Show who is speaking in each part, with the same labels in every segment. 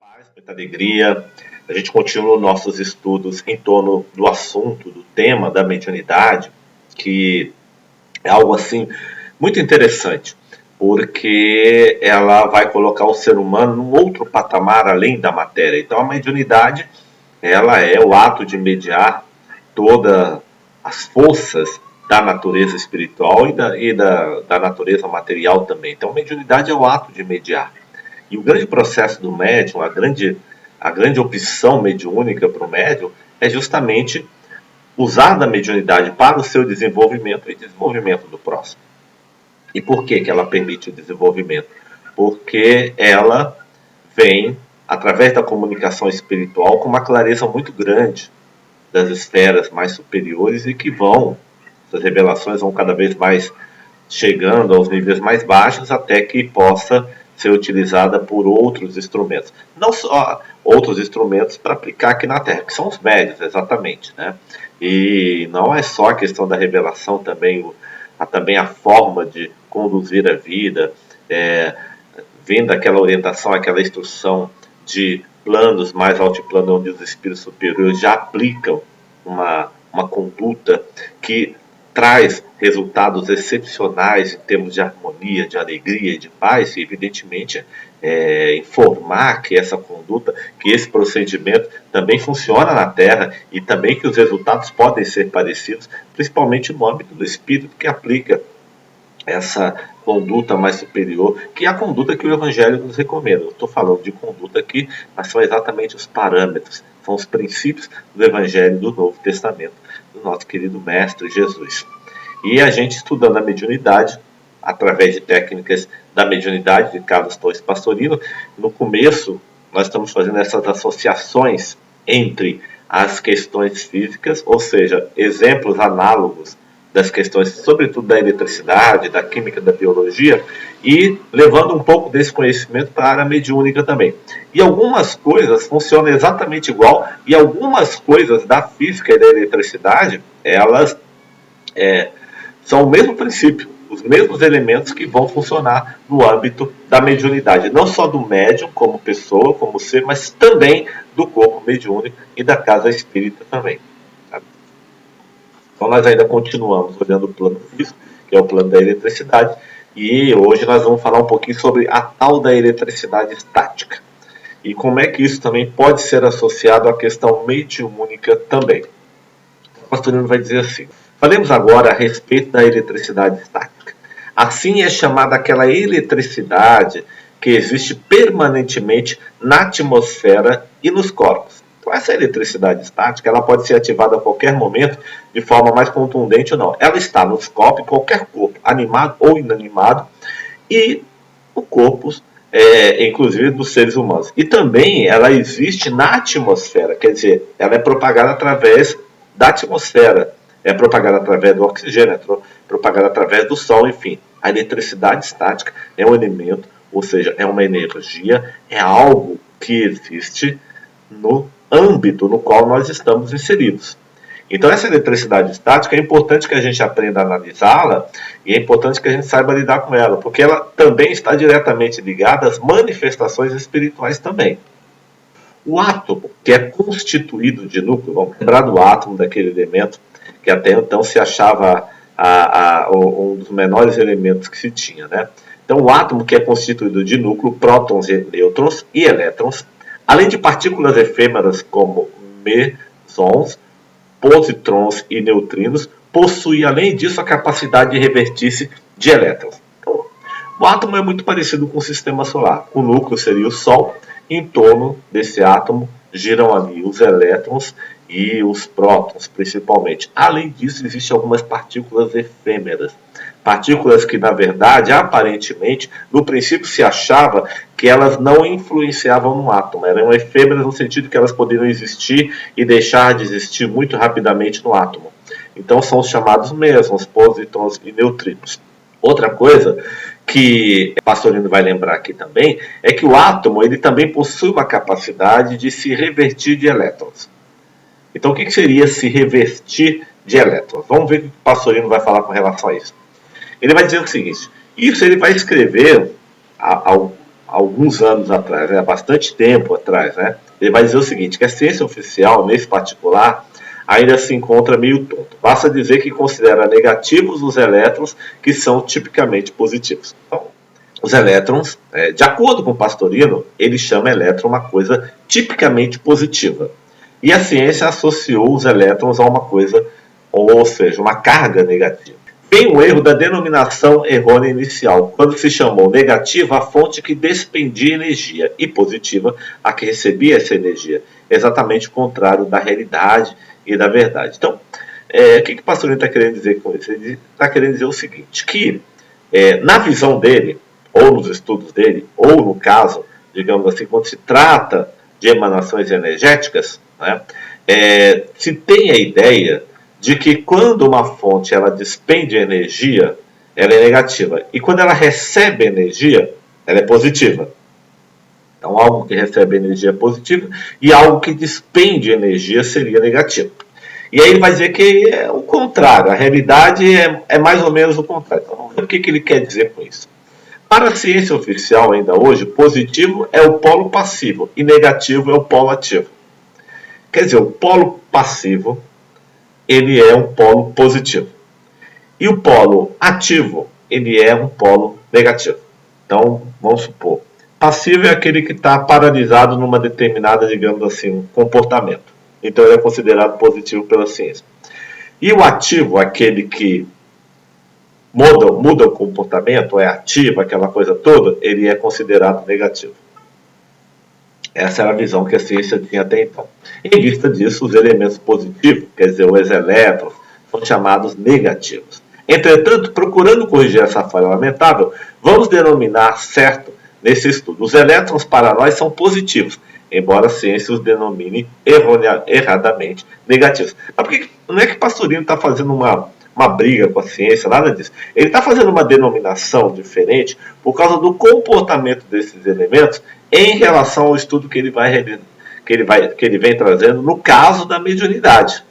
Speaker 1: paz, muita alegria. A gente continua nossos estudos em torno do assunto, do tema da mediunidade, que é algo assim muito interessante, porque ela vai colocar o ser humano num outro patamar além da matéria. Então a mediunidade, ela é o ato de mediar todas as forças da natureza espiritual e da natureza material também. Então a mediunidade é o ato de mediar. E o grande processo do médium, a grande opção mediúnica para o médium é justamente usar da mediunidade para o seu desenvolvimento e desenvolvimento do próximo. E por que, que ela permite o desenvolvimento? Porque ela vem, através da comunicação espiritual, com uma clareza muito grande das esferas mais superiores e que essas revelações vão cada vez mais chegando aos níveis mais baixos até que possa ser utilizada por outros instrumentos. Não só outros instrumentos para aplicar aqui na Terra, que são os médios, exatamente, né? E não é só a questão da revelação, também a forma de conduzir a vida, vendo aquela orientação, aquela instrução de planos mais altiplanos, onde os espíritos superiores já aplicam uma conduta que traz resultados excepcionais em termos de harmonia, de alegria e de paz, e evidentemente informar que essa conduta, que esse procedimento também funciona na Terra e também que os resultados podem ser parecidos, principalmente no âmbito do espírito que aplica essa conduta mais superior, que é a conduta que o Evangelho nos recomenda. Eu estou falando de conduta aqui, mas são exatamente os parâmetros, são os princípios do Evangelho do Novo Testamento, do nosso querido Mestre Jesus. E a gente estudando a mediunidade, através de técnicas da mediunidade de Carlos Torres Pastorino, no começo nós estamos fazendo essas associações entre as questões físicas, ou seja, exemplos análogos das questões, sobretudo da eletricidade, da química, da biologia, e levando um pouco desse conhecimento para a área mediúnica também. E algumas coisas funcionam exatamente igual, e algumas coisas da física e da eletricidade, elas são o mesmo princípio, os mesmos elementos que vão funcionar no âmbito da mediunidade, não só do médium como pessoa, como ser, mas também do corpo mediúnico e da casa espírita também. Então nós ainda continuamos olhando o plano físico, que é o plano da eletricidade, e hoje nós vamos falar um pouquinho sobre a tal da eletricidade estática. E como é que isso também pode ser associado à questão mediúnica também. O Pastorino vai dizer assim: falemos agora a respeito da eletricidade estática. Assim é chamada aquela eletricidade que existe permanentemente na atmosfera e nos corpos. Então, essa eletricidade estática ela pode ser ativada a qualquer momento de forma mais contundente ou não. Ela está nos corpos, em qualquer corpo, animado ou inanimado, e no corpo, inclusive dos seres humanos. E também ela existe na atmosfera, quer dizer, ela é propagada através da atmosfera, é propagada através do oxigênio, é propagada através do sol, enfim. A eletricidade estática é um elemento, ou seja, é uma energia, é algo que existe no âmbito no qual nós estamos inseridos. Então essa eletricidade estática é importante que a gente aprenda a analisá-la e é importante que a gente saiba lidar com ela, porque ela também está diretamente ligada às manifestações espirituais também. O átomo, que é constituído de núcleo, vamos lembrar do átomo, daquele elemento que até então se achava um dos menores elementos que se tinha, né? Então o átomo, que é constituído de núcleo, prótons, nêutrons e elétrons, além de partículas efêmeras como mesons, positrons e neutrinos, possui, além disso, a capacidade de revestir-se de elétrons. Então, o átomo é muito parecido com o sistema solar. O núcleo seria o Sol, e em torno desse átomo giram ali os elétrons e os prótons, principalmente. Além disso, existem algumas partículas efêmeras. Partículas que, na verdade, aparentemente, no princípio se achava que elas não influenciavam no átomo. Eram efêmeras no sentido que elas poderiam existir e deixar de existir muito rapidamente no átomo. Então são os chamados mesons, positrons e neutrinos. Outra coisa que o Pastorino vai lembrar aqui também é que o átomo ele também possui uma capacidade de se revestir de elétrons. Então o que seria se revestir de elétrons? Vamos ver o que o Pastorino vai falar com relação a isso. Ele vai dizer o seguinte: isso ele vai escrever alguns anos atrás, há bastante tempo atrás, né? Ele vai dizer o seguinte, que a ciência oficial, nesse particular, ainda se encontra meio tonto. Basta dizer que considera negativos os elétrons que são tipicamente positivos. Então, os elétrons, de acordo com Pastorino, ele chama elétron uma coisa tipicamente positiva. E a ciência associou os elétrons a uma coisa, ou seja, uma carga negativa. Vem o erro da denominação errônea inicial, quando se chamou negativa a fonte que despendia energia e positiva a que recebia essa energia. Exatamente o contrário da realidade e da verdade. Então, o que o Pastorino está querendo dizer com isso? Ele está querendo dizer o seguinte, que na visão dele, ou nos estudos dele, ou no caso, digamos assim, quando se trata de emanações energéticas, né, se tem a ideia de que quando uma fonte ela despende energia, ela é negativa. E quando ela recebe energia, ela é positiva. Então, algo que recebe energia é positivo e algo que despende energia seria negativo. E aí ele vai dizer que é o contrário, a realidade é mais ou menos o contrário. Então, vamos ver o que ele quer dizer com isso. Para a ciência oficial ainda hoje, positivo é o polo passivo e negativo é o polo ativo. Quer dizer, o polo passivo ele é um polo positivo. E o polo ativo, ele é um polo negativo. Então, vamos supor, passivo é aquele que está paralisado numa determinada, digamos assim, um comportamento. Então, ele é considerado positivo pela ciência. E o ativo, aquele que muda o comportamento, é ativo, aquela coisa toda, ele é considerado negativo. Essa era a visão que a ciência tinha até então. Em vista disso, os elementos positivos, quer dizer, os elétrons, são chamados negativos. Entretanto, procurando corrigir essa falha lamentável, vamos denominar certo nesse estudo. Os elétrons para nós são positivos, embora a ciência os denomine erradamente negativos. Mas por que não é que Pastorino está fazendo uma briga com a ciência, nada disso. Ele está fazendo uma denominação diferente por causa do comportamento desses elementos em relação ao estudo que ele vem trazendo no caso da mediunidade.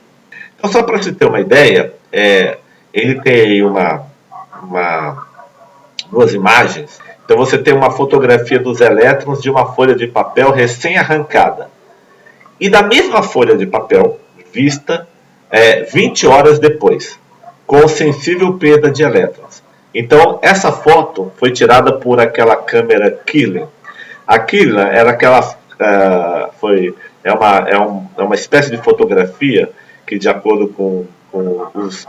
Speaker 1: Então, só para você ter uma ideia, ele tem duas imagens. Então, você tem uma fotografia dos elétrons de uma folha de papel recém-arrancada. E da mesma folha de papel, vista 20 horas depois, com sensível perda de elétrons. Então, essa foto foi tirada por aquela câmera Kirlian. A Kirlian era uma espécie de fotografia que, de acordo com os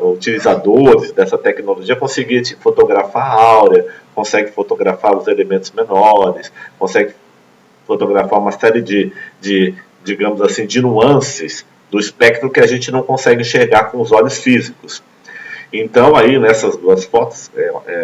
Speaker 1: utilizadores dessa tecnologia, conseguia fotografar a áurea, consegue fotografar os elementos menores, consegue fotografar uma série digamos assim, de nuances do espectro que a gente não consegue enxergar com os olhos físicos. Então, aí nessas duas fotos,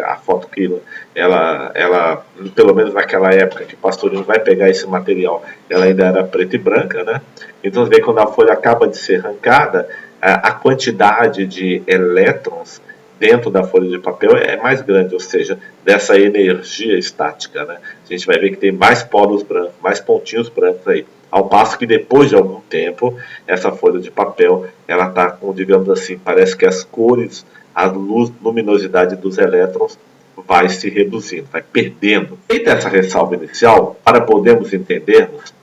Speaker 1: a foto que ela, pelo menos naquela época que Pastorino vai pegar esse material, ela ainda era preta e branca, né? Então, você vê quando a folha acaba de ser arrancada, a quantidade de elétrons dentro da folha de papel é mais grande, ou seja, dessa energia estática, né? A gente vai ver que tem mais polos brancos, mais pontinhos brancos aí. Ao passo que depois de algum tempo, essa folha de papel, ela está com, digamos assim, parece que as cores, a luminosidade dos elétrons vai se reduzindo, vai perdendo. Feita essa ressalva inicial, para podermos entendermos,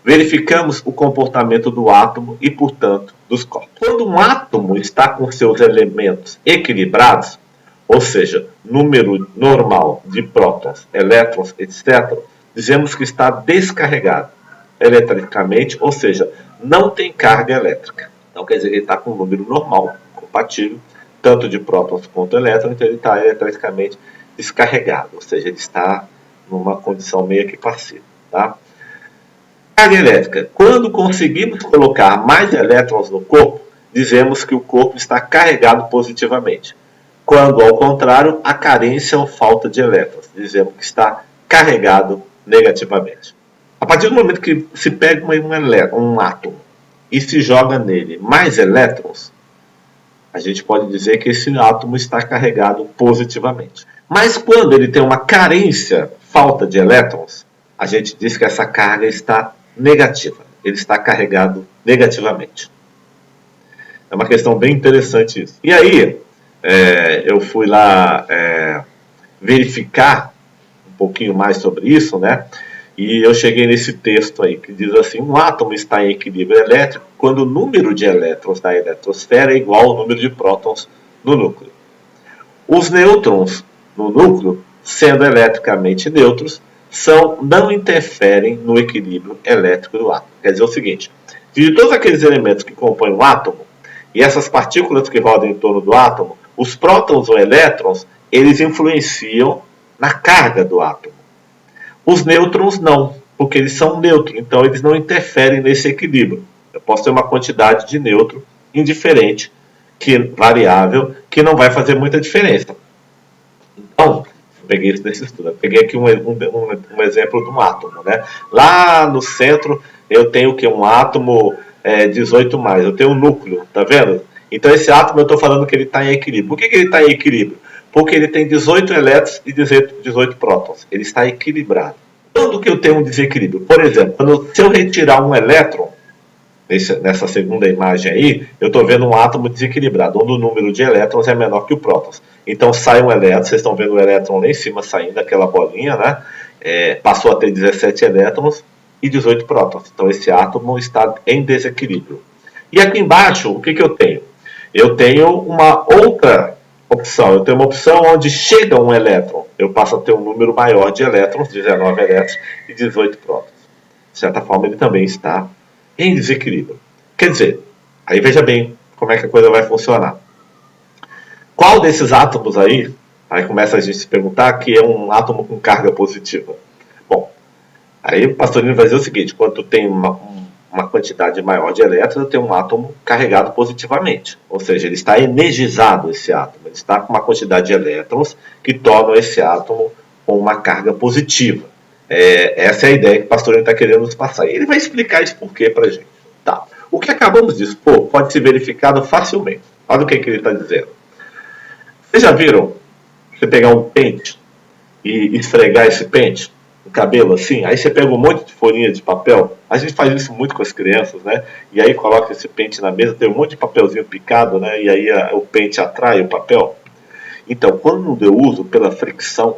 Speaker 1: verificamos o comportamento do átomo e, portanto, dos corpos. Quando um átomo está com seus elementos equilibrados, ou seja, número normal de prótons, elétrons, etc., dizemos que está descarregado eletricamente, ou seja, não tem carga elétrica. Então, quer dizer que ele está com um número normal, compatível, tanto de prótons quanto elétrons, então ele está eletricamente descarregado, ou seja, ele está numa condição meio que passiva. Tá? Carga elétrica. Quando conseguimos colocar mais elétrons no corpo, dizemos que o corpo está carregado positivamente. Quando, ao contrário, há carência ou falta de elétrons, dizemos que está carregado negativamente. A partir do momento que se pega um átomo e se joga nele mais elétrons, a gente pode dizer que esse átomo está carregado positivamente. Mas quando ele tem uma carência, falta de elétrons, a gente diz que essa carga está negativa. Ele está carregado negativamente. É uma questão bem interessante isso. E aí, eu fui lá verificar um pouquinho mais sobre isso, né? E eu cheguei nesse texto aí, que diz assim: um átomo está em equilíbrio elétrico quando o número de elétrons da eletrosfera é igual ao número de prótons no núcleo. Os nêutrons no núcleo, sendo eletricamente neutros, não interferem no equilíbrio elétrico do átomo. Quer dizer o seguinte: de todos aqueles elementos que compõem o átomo, e essas partículas que rodam em torno do átomo, os prótons ou elétrons, eles influenciam na carga do átomo. Os nêutrons não, porque eles são neutros, então eles não interferem nesse equilíbrio. Eu posso ter uma quantidade de nêutron indiferente, variável, que não vai fazer muita diferença. Então, eu peguei isso nesse estudo. Eu peguei aqui um exemplo de um átomo, né? Lá no centro eu tenho que um átomo 18 mais. Eu tenho um núcleo, tá vendo? Então esse átomo eu estou falando que ele está em equilíbrio. Por que ele está em equilíbrio? Porque ele tem 18 elétrons e 18 prótons. Ele está equilibrado. Quando que eu tenho um desequilíbrio? Por exemplo, se eu retirar um elétron, nessa segunda imagem aí, eu estou vendo um átomo desequilibrado, onde o número de elétrons é menor que o prótons. Então sai um elétron, vocês estão vendo o elétron lá em cima saindo, aquela bolinha, né? Passou a ter 17 elétrons e 18 prótons. Então esse átomo está em desequilíbrio. E aqui embaixo, o que eu tenho? Eu tenho uma outra opção. Eu tenho uma opção onde chega um elétron. Eu passo a ter um número maior de elétrons, 19 elétrons e 18 prótons. De certa forma, ele também está em desequilíbrio. Quer dizer, aí veja bem como é que a coisa vai funcionar. Qual desses átomos aí começa a gente se perguntar que é um átomo com carga positiva? Bom, aí o Pastorino vai dizer o seguinte: quando tu tem uma quantidade maior de elétrons, tem um átomo carregado positivamente. Ou seja, ele está energizado, esse átomo. Ele está com uma quantidade de elétrons que tornam esse átomo com uma carga positiva. Essa é a ideia que o Pastorino está querendo nos passar. E ele vai explicar isso por quê para a gente. Tá. O que acabamos de expor pode ser verificado facilmente. Olha o que ele está dizendo. Vocês já viram você pegar um pente e esfregar esse pente no cabelo assim? Aí você pega um monte de folhinha de papel. A gente faz isso muito com as crianças, né? E aí coloca esse pente na mesa, tem um monte de papelzinho picado, né? E aí o pente atrai o papel. Então, quando eu uso pela fricção,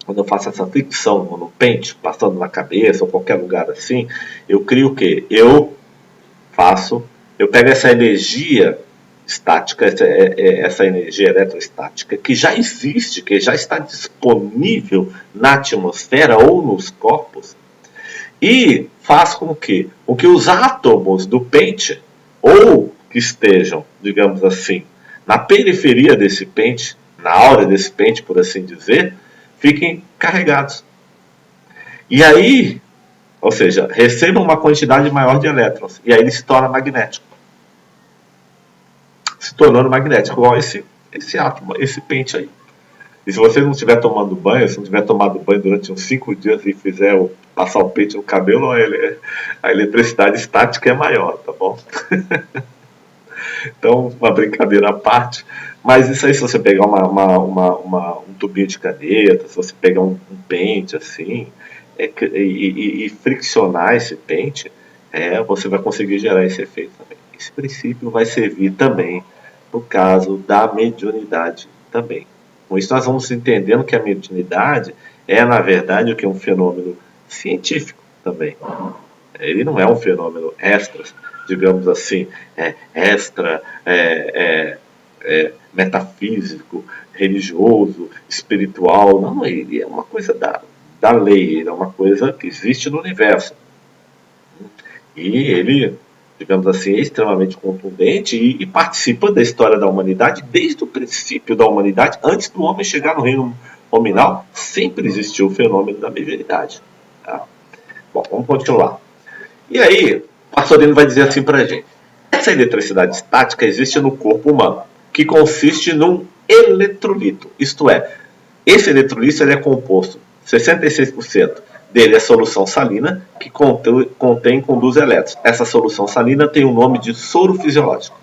Speaker 1: quando eu faço essa fricção no pente, passando na cabeça ou qualquer lugar assim, eu crio o quê? Eu pego essa energia estática, essa energia eletrostática que já existe, que já está disponível na atmosfera ou nos corpos, e faz com que os átomos do pente, ou que estejam, digamos assim, na periferia desse pente, na áurea desse pente, por assim dizer, fiquem carregados. E aí, ou seja, recebam uma quantidade maior de elétrons, e aí ele se torna magnético. Se tornando magnético, igual esse átomo, esse pente aí. E se você não estiver tomando banho, se não tiver tomado banho durante uns 5 dias e fizer passar o pente no cabelo, a eletricidade estática é maior, tá bom? Então, uma brincadeira à parte. Mas isso aí, se você pegar um tubinho de caneta, se você pegar um pente assim, e friccionar esse pente, você vai conseguir gerar esse efeito também. Esse princípio vai servir também no caso da mediunidade também. Com isso nós vamos entendendo que a mediunidade é, na verdade, o que é um fenômeno científico também. Ele não é um fenômeno extra, digamos assim, metafísico, religioso, espiritual. Não, ele é uma coisa da lei, ele é uma coisa que existe no universo. E ele, digamos assim, é extremamente contundente e participa da história da humanidade desde o princípio da humanidade. Antes do homem chegar no reino nominal, sempre existiu o fenômeno da mediunidade. Tá? Bom, vamos continuar. E aí, o Pastorino vai dizer assim para a gente: essa eletricidade estática existe no corpo humano, que consiste num eletrolito. Isto é, esse eletrolito ele é composto 66% dele é solução salina, que contém e conduz elétrons. Essa solução salina tem o nome de soro fisiológico.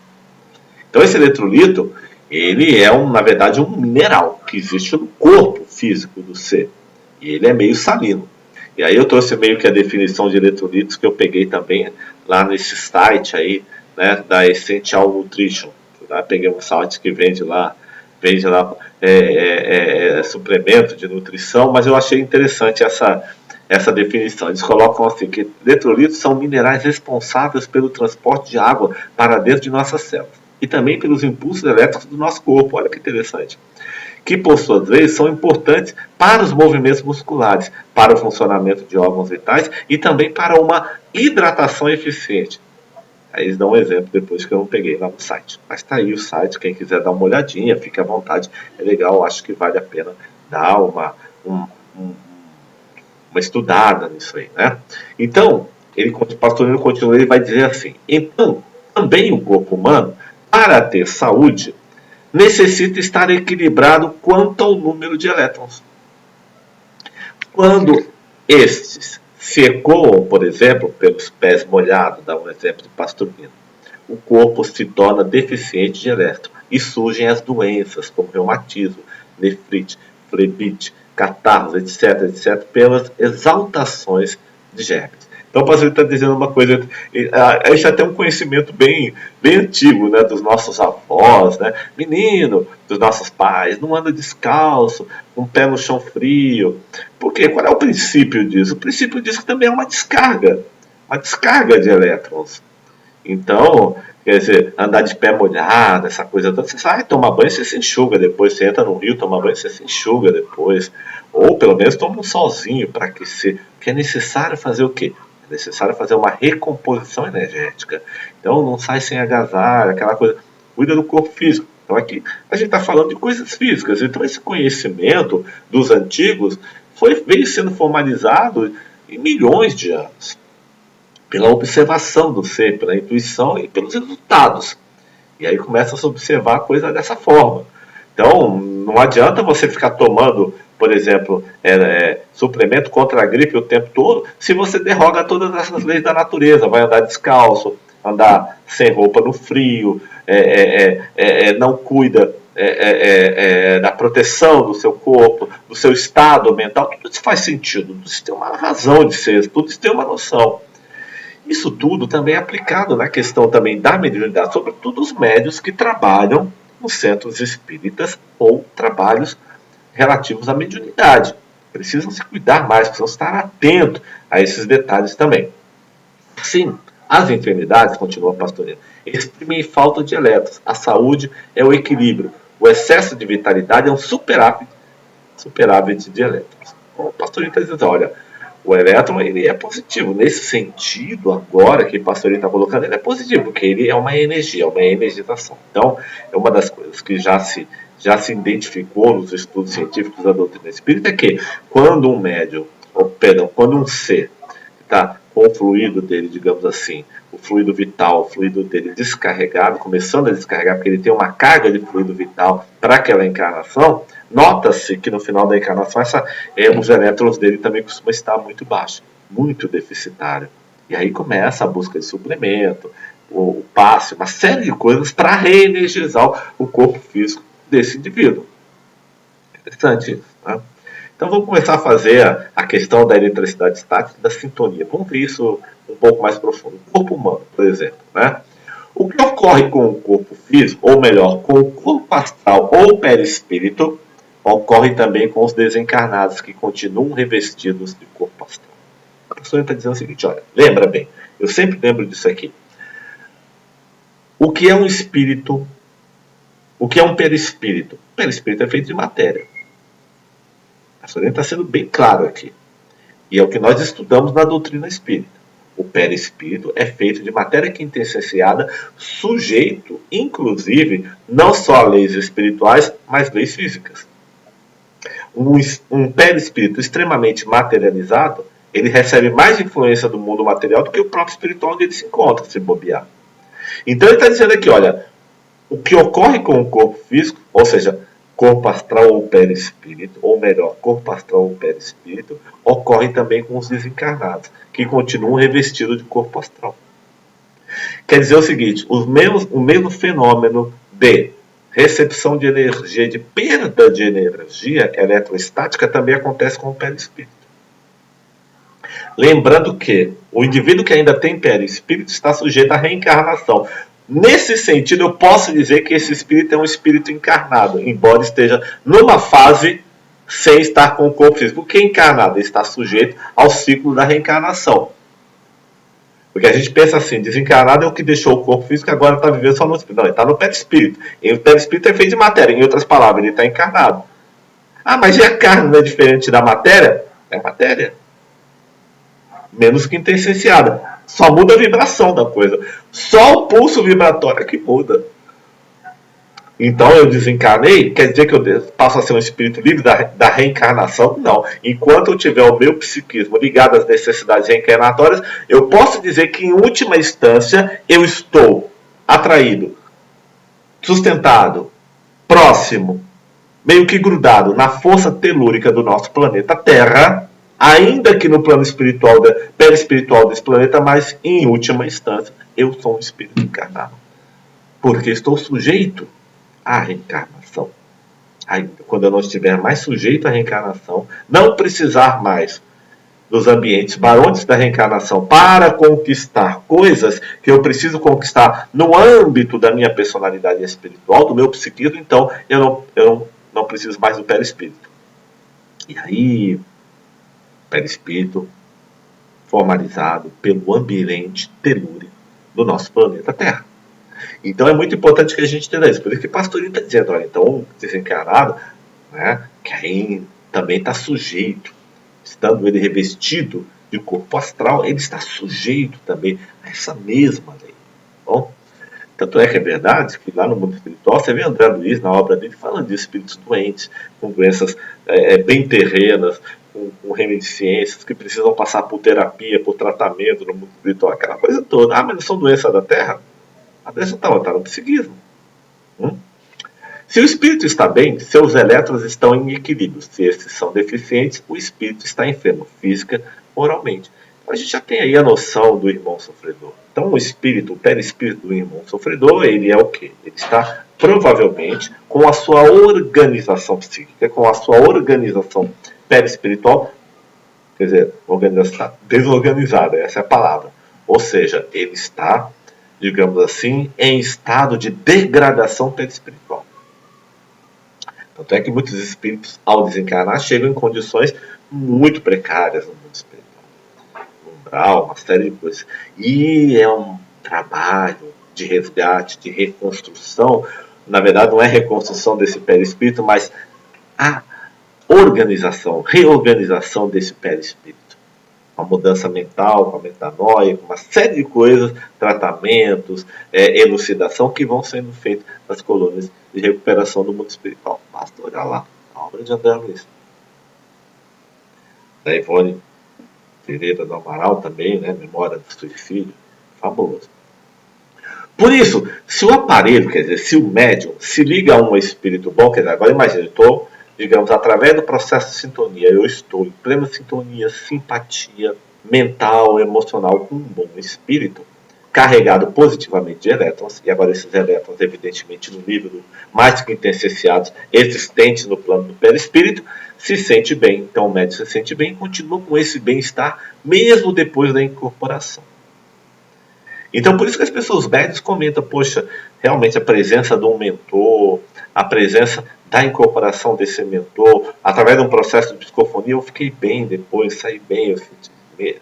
Speaker 1: Então esse eletrolito, ele é, na verdade, um mineral que existe no corpo físico do ser. E ele é meio salino. E aí eu trouxe meio que a definição de eletrolitos que eu peguei também lá nesse site aí, né, da Essential Nutrition. Peguei um site que vende lá vende lá suplemento de nutrição, mas eu achei interessante essa definição. Eles colocam assim que eletrolitos são minerais responsáveis pelo transporte de água para dentro de nossas células e também pelos impulsos elétricos do nosso corpo. Olha que interessante. Que, por suas vezes, são importantes para os movimentos musculares, para o funcionamento de órgãos vitais e também para uma hidratação eficiente. Aí eles dão um exemplo depois que eu não peguei lá no site. Mas tá aí o site, quem quiser dar uma olhadinha, fique à vontade. É legal, acho que vale a pena dar uma estudada nisso aí, né? Então, o Pastorino continua, ele vai dizer assim: então, também o corpo humano, para ter saúde, necessita estar equilibrado quanto ao número de elétrons. Quando estes se ecoam, por exemplo, pelos pés molhados, dá um exemplo de Pastorino, o corpo se torna deficiente de elétrons e surgem as doenças como reumatismo, nefrite, flebite, catarros, etc., pelas exaltações de germes. Então o pastor está dizendo uma coisa, a gente já tem um conhecimento bem antigo, né, dos nossos avós, né, menino, dos nossos pais, não anda descalço, com o pé no chão frio. Por quê? Qual é o princípio disso? O princípio disso também é uma descarga de elétrons. Então, quer dizer, andar de pé molhado, essa coisa toda, você sai tomar banho, você se enxuga depois, você entra no rio, toma banho, você se enxuga depois. Ou pelo menos toma um solzinho para aquecer. Que é necessário fazer o quê? É necessário fazer uma recomposição energética. Então não sai sem agasalho, aquela coisa. Cuida do corpo físico. Então aqui a gente está falando de coisas físicas. Então esse conhecimento dos antigos veio sendo formalizado em milhões de anos. Pela observação do ser, pela intuição e pelos resultados. E aí começa a se observar a coisa dessa forma. Então, não adianta você ficar tomando, por exemplo, suplemento contra a gripe o tempo todo, se você derroga todas essas leis da natureza. Vai andar descalço, andar sem roupa no frio, não cuida da proteção do seu corpo, do seu estado mental. Tudo isso faz sentido, tudo isso tem uma razão de ser, tudo isso tem uma noção. Isso tudo também é aplicado na questão também da mediunidade, sobretudo os médios que trabalham nos centros espíritas ou trabalhos relativos à mediunidade. Precisam se cuidar mais, precisam estar atentos a esses detalhes também. Sim, as enfermidades, continua a pastorina, exprimem falta de elétrons. A saúde é o equilíbrio. O excesso de vitalidade é um superávit de elétrons. O pastorina está dizendo, olha, o elétron ele é positivo. Nesse sentido, agora que o pastorino está colocando, ele é positivo, porque ele é uma energia, uma energização. Então, é uma das coisas que já se identificou nos estudos científicos da doutrina espírita, é que quando um médium, quando um ser está com o fluido dele, digamos assim, o fluido vital, o fluido dele descarregado, começando a descarregar, porque ele tem uma carga de fluido vital para aquela encarnação, nota-se que no final da encarnação os elétrons dele também costumam estar muito baixos, muito deficitário. E aí começa a busca de suplemento, o passe, uma série de coisas para reenergizar o corpo físico desse indivíduo. Interessante isso, né? Então vamos começar a fazer a questão da eletricidade estática e da sintonia. Vamos ver isso um pouco mais profundo. O corpo humano, por exemplo, né? O que ocorre com o corpo físico, ou melhor, com o corpo astral ou perispírito, ocorre também com os desencarnados que continuam revestidos de corpo astral. A pessoa está dizendo o seguinte, olha, lembra bem, eu sempre lembro disso aqui. O que é um espírito? O que é um perispírito? O perispírito é feito de matéria. A Sorena está sendo bem claro aqui. E é o que nós estudamos na doutrina espírita. O perispírito é feito de matéria quintessenciada, sujeito, inclusive, não só a leis espirituais, mas leis físicas. Um perispírito extremamente materializado, ele recebe mais influência do mundo material do que o próprio espiritual onde ele se encontra, se bobear. Então ele está dizendo aqui, olha, o que ocorre com o corpo físico, ou seja, corpo astral ou perispírito, ou melhor, corpo astral ou perispírito, ocorre também com os desencarnados, que continuam revestidos de corpo astral. Quer dizer o seguinte, o mesmo fenômeno de recepção de energia, de perda de energia eletrostática também acontece com o perispírito. Lembrando que o indivíduo que ainda tem perispírito está sujeito à reencarnação. Nesse sentido, eu posso dizer que esse espírito é um espírito encarnado, embora esteja numa fase sem estar com o corpo físico. Porque encarnado ele está sujeito ao ciclo da reencarnação. Porque a gente pensa assim, desencarnado é o que deixou o corpo físico e agora está vivendo só no espírito. Não, ele está no perispírito. E o perispírito é feito de matéria. Em outras palavras, ele está encarnado. Ah, mas e a carne não é diferente da matéria? É matéria. Menos quintessenciada. Só muda a vibração da coisa. Só o pulso vibratório é que muda. Então eu desencarnei, quer dizer que eu passo a ser um espírito livre da reencarnação? Não. Enquanto eu tiver o meu psiquismo ligado às necessidades reencarnatórias, eu posso dizer que em última instância eu estou atraído, sustentado, próximo, meio que grudado na força telúrica do nosso planeta Terra, ainda que no plano espiritual, perispiritual desse planeta, mas em última instância eu sou um espírito encarnado. Porque estou sujeito à reencarnação. Ainda quando eu não estiver mais sujeito à reencarnação, não precisar mais dos ambientes barônicos da reencarnação para conquistar coisas que eu preciso conquistar no âmbito da minha personalidade espiritual, do meu psiquismo, então eu não preciso mais do perispírito. E aí, perispírito formalizado pelo ambiente telúrico do nosso planeta Terra. Então é muito importante que a gente entenda isso. Por isso que o Pastorinho está dizendo, olha, então desencarnado, né, que aí também está sujeito, estando ele revestido de corpo astral, ele está sujeito também a essa mesma lei. Bom, tanto é que é verdade que lá no mundo espiritual, você vê André Luiz, na obra dele, falando de espíritos doentes, com doenças bem terrenas, com reminiscências, que precisam passar por terapia, por tratamento no mundo espiritual, aquela coisa toda. Ah, mas não são doenças da Terra? A doença está no psiquismo. Se o espírito está bem, seus elétrons estão em equilíbrio. Se esses são deficientes, o espírito está enfermo, física, moralmente. Então a gente já tem aí a noção do irmão sofredor. Então o espírito, o perispírito do irmão sofredor, ele é o quê? Ele está provavelmente com a sua organização psíquica, com a sua organização perispiritual, quer dizer, desorganizada, essa é a palavra. Ou seja, ele está, digamos assim, em estado de degradação perispiritual. Tanto é que muitos espíritos, ao desencarnar, chegam em condições muito precárias no mundo espiritual. Umbral, uma série de coisas. E é um trabalho de resgate, de reconstrução. Na verdade, não é reconstrução desse perispírito, mas a organização, reorganização desse perispírito. Uma mudança mental, com a metanoia, com uma série de coisas, tratamentos, elucidação que vão sendo feitos nas colônias de recuperação do mundo espiritual. Basta olhar lá, a obra de André Luiz. Da Ivone Pereira do Amaral também, né? Memória do Suicídio. Fabuloso. Por isso, se o aparelho, quer dizer, se o médium se liga a um espírito bom, quer dizer, agora imagina, eu estou, digamos, através do processo de sintonia, eu estou em plena sintonia, simpatia mental, emocional com um bom espírito, carregado positivamente de elétrons, e agora esses elétrons, evidentemente, no nível mais que intenseciados, existentes no plano do perispírito, se sente bem. Então o médium se sente bem e continua com esse bem-estar, mesmo depois da incorporação. Então, por isso que as pessoas médias comentam, poxa, realmente a presença de um mentor, a presença da incorporação desse mentor, através de um processo de psicofonia, eu fiquei bem depois, saí bem,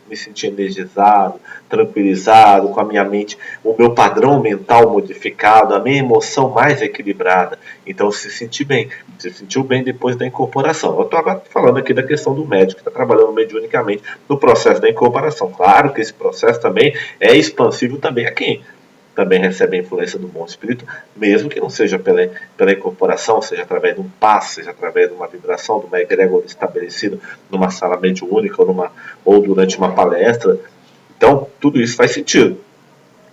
Speaker 1: me senti energizado, tranquilizado, com a minha mente, o meu padrão mental modificado, a minha emoção mais equilibrada. Então, se sentiu bem depois da incorporação. Eu estou agora falando aqui da questão do médico que está trabalhando mediunicamente no processo da incorporação. Claro que esse processo também é expansivo também a quem também recebe a influência do bom espírito, mesmo que não seja pela incorporação, seja através de um passe, seja através de uma vibração, de uma egrégora estabelecida numa sala mediúnica ou durante uma palestra. Então, tudo isso faz sentido.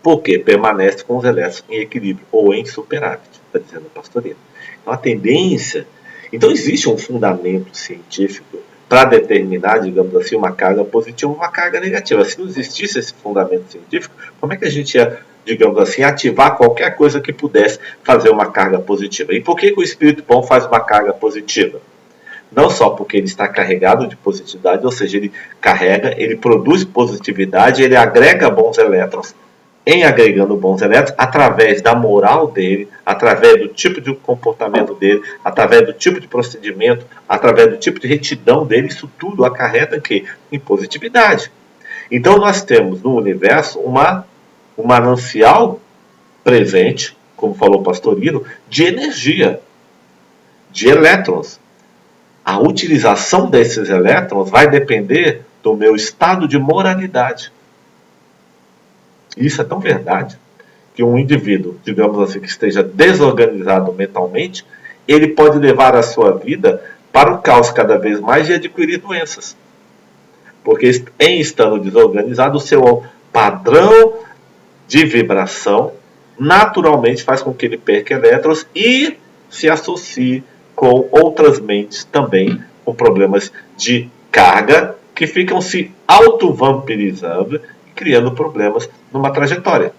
Speaker 1: Porque permanece com os elétrons em equilíbrio ou em superávit, está dizendo o Pastorinho. Então, a tendência... Então, existe um fundamento científico para determinar, digamos assim, uma carga positiva ou uma carga negativa. Se não existisse esse fundamento científico, como é que a gente ia, digamos assim, ativar qualquer coisa que pudesse fazer uma carga positiva? E por que o espírito bom faz uma carga positiva? Não só porque ele está carregado de positividade, ou seja, ele carrega, ele produz positividade, ele agrega bons elétrons, em agregando bons elétrons através da moral dele, através do tipo de comportamento dele, através do tipo de procedimento, através do tipo de retidão dele. Isso tudo acarreta em positividade. Então nós temos no universo um manancial presente, como falou o Pastorino, de energia, de elétrons. A utilização desses elétrons vai depender do meu estado de moralidade. Isso é tão verdade que um indivíduo, digamos assim, que esteja desorganizado mentalmente, ele pode levar a sua vida para o caos cada vez mais e adquirir doenças. Porque em estando desorganizado, o seu padrão de vibração naturalmente faz com que ele perca elétrons e se associe com outras mentes também com problemas de carga que ficam se auto-vampirizando e criando problemas numa trajetória.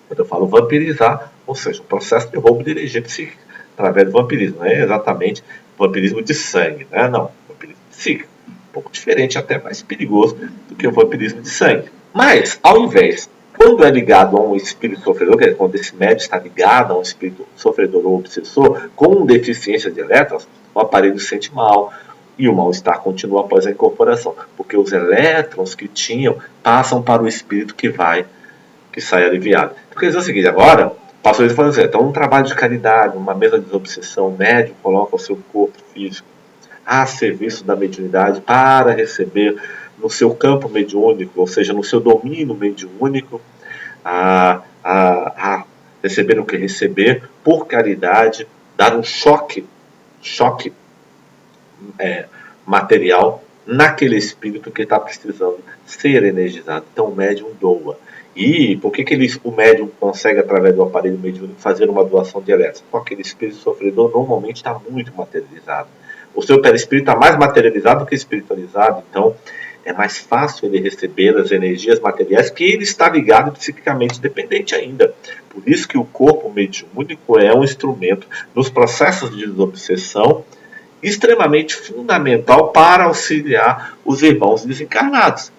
Speaker 1: Quando eu falo vampirizar, ou seja, o processo de roubo de energia psíquica através do vampirismo. Não é exatamente vampirismo de sangue, né? Não, vampirismo psíquico. Um pouco diferente, até mais perigoso do que o vampirismo de sangue. Mas, ao invés, quando é ligado a um espírito sofredor, quer dizer, quando esse médium está ligado a um espírito sofredor ou obsessor, com deficiência de elétrons, o aparelho se sente mal, e o mal-estar continua após a incorporação, porque os elétrons que tinham passam para o espírito que sai aliviado. Porque é o seguinte, agora, passou isso falando assim, então um trabalho de caridade, uma mesa de desobsessão, o médium coloca o seu corpo físico a serviço da mediunidade para receber no seu campo mediúnico, ou seja, no seu domínio mediúnico, a receber o que receber, por caridade, dar um choque material naquele espírito que está precisando ser energizado. Então o médium doa. E por que o médium consegue, através do aparelho mediúnico, fazer uma doação de elétrons? Porque aquele espírito sofredor normalmente está muito materializado. O seu perispírito está mais materializado do que espiritualizado, então é mais fácil ele receber as energias materiais que ele está ligado psiquicamente dependente ainda. Por isso que o corpo mediúnico é um instrumento nos processos de desobsessão extremamente fundamental para auxiliar os irmãos desencarnados.